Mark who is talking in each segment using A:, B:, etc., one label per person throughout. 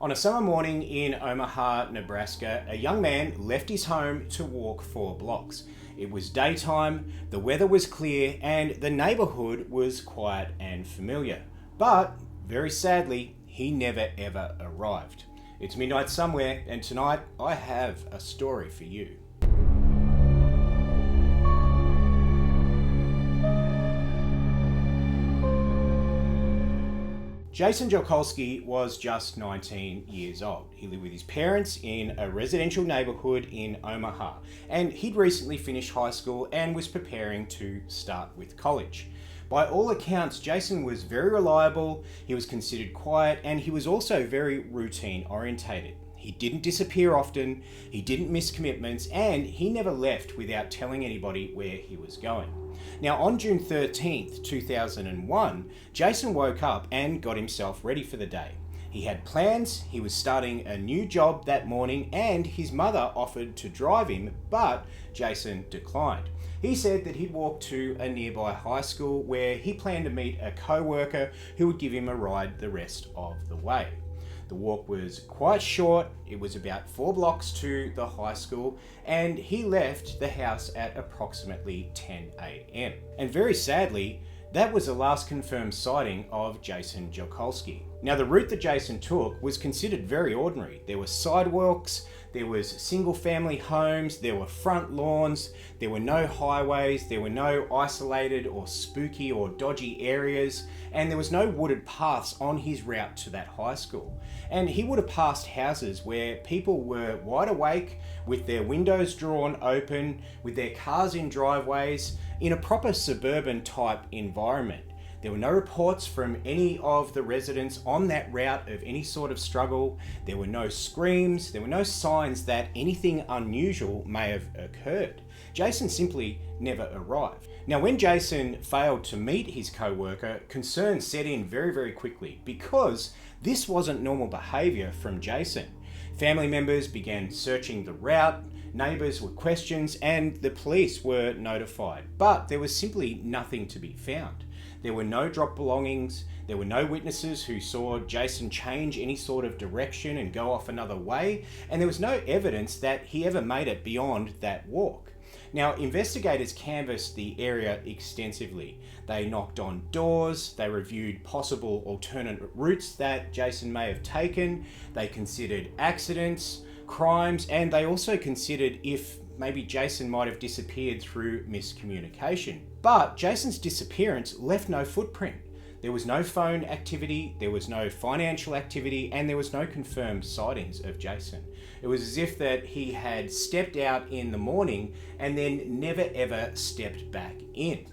A: On a summer morning in Omaha, Nebraska, a young man left his home to walk 4 blocks. It was daytime, the weather was clear, and the neighbourhood was quiet and familiar. But, very sadly, he never ever arrived. It's midnight somewhere, and tonight I have a story for you. Jason Jolkowski was just 19 years old. He lived with his parents in a residential neighbourhood in Omaha, and he'd recently finished high school and was preparing to start with college. By all accounts, Jason was very reliable, he was considered quiet, and he was also very routine orientated. He didn't disappear often, he didn't miss commitments, and he never left without telling anybody where he was going. Now, on June 13th, 2001, Jason woke up and got himself ready for the day. He had plans, he was starting a new job that morning, and his mother offered to drive him, but Jason declined. He said that he'd walk to a nearby high school where he planned to meet a co-worker who would give him a ride the rest of the way. The walk was quite short, it was about 4 blocks to the high school, and he left the house at approximately 10 a.m. And very sadly, that was the last confirmed sighting of Jason Jolkowski. Now, the route that Jason took was considered very ordinary. There were sidewalks, there was single family homes, there were front lawns, there were no highways, there were no isolated or spooky or dodgy areas, and there was no wooded paths on his route to that high school. And he would have passed houses where people were wide awake, with their windows drawn open, with their cars in driveways, in a proper suburban type environment. There were no reports from any of the residents on that route of any sort of struggle. There were no screams, there were no signs that anything unusual may have occurred. Jason simply never arrived. Now, when Jason failed to meet his co-worker, concern set in very, very quickly because this wasn't normal behaviour from Jason. Family members began searching the route, neighbours were questioned, and the police were notified. But there was simply nothing to be found. There were no dropped belongings, there were no witnesses who saw Jason change any sort of direction and go off another way, and there was no evidence that he ever made it beyond that walk. Now, investigators canvassed the area extensively. They knocked on doors, they reviewed possible alternate routes that Jason may have taken, they considered accidents, crimes, and they also considered if maybe Jason might have disappeared through miscommunication. But Jason's disappearance left no footprint. There was no phone activity, there was no financial activity, and there was no confirmed sightings of Jason. It was as if that he had stepped out in the morning and then never ever stepped back in.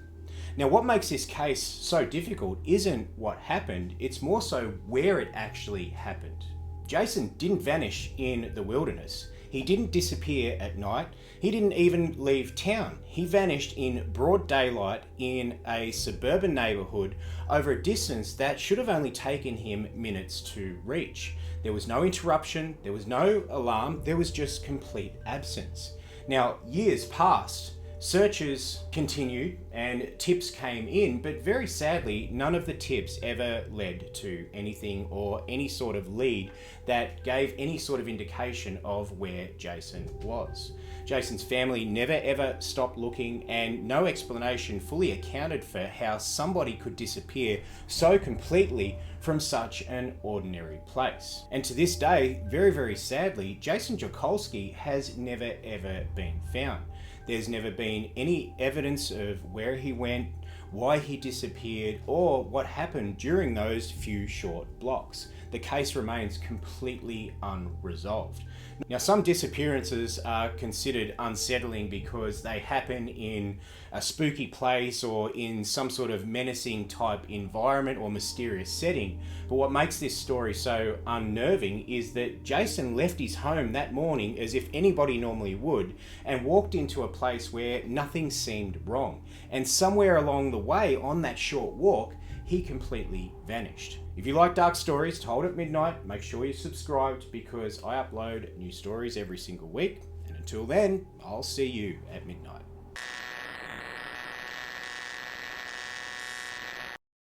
A: Now, what makes this case so difficult isn't what happened, it's more so where it actually happened. Jason didn't vanish in the wilderness. He didn't disappear at night. He didn't even leave town. He vanished in broad daylight in a suburban neighbourhood over a distance that should have only taken him minutes to reach. There was no interruption, there was no alarm, there was just complete absence. Now, years passed. Searches continued and tips came in, but very sadly, none of the tips ever led to anything or any sort of lead that gave any sort of indication of where Jason was. Jason's family never ever stopped looking, and no explanation fully accounted for how somebody could disappear so completely from such an ordinary place. And to this day, very, very sadly, Jason Jolkowski has never ever been found. There's never been any evidence of where he went, why he disappeared, or what happened during those few short blocks. The case remains completely unresolved. Now, some disappearances are considered unsettling because they happen in a spooky place or in some sort of menacing type environment or mysterious setting. But what makes this story so unnerving is that Jason left his home that morning as if anybody normally would and walked into a place where nothing seemed wrong. And somewhere along the way on that short walk, he completely vanished. If you like dark stories told at midnight, make sure you're subscribed because I upload new stories every single week. And until then, I'll see you at midnight.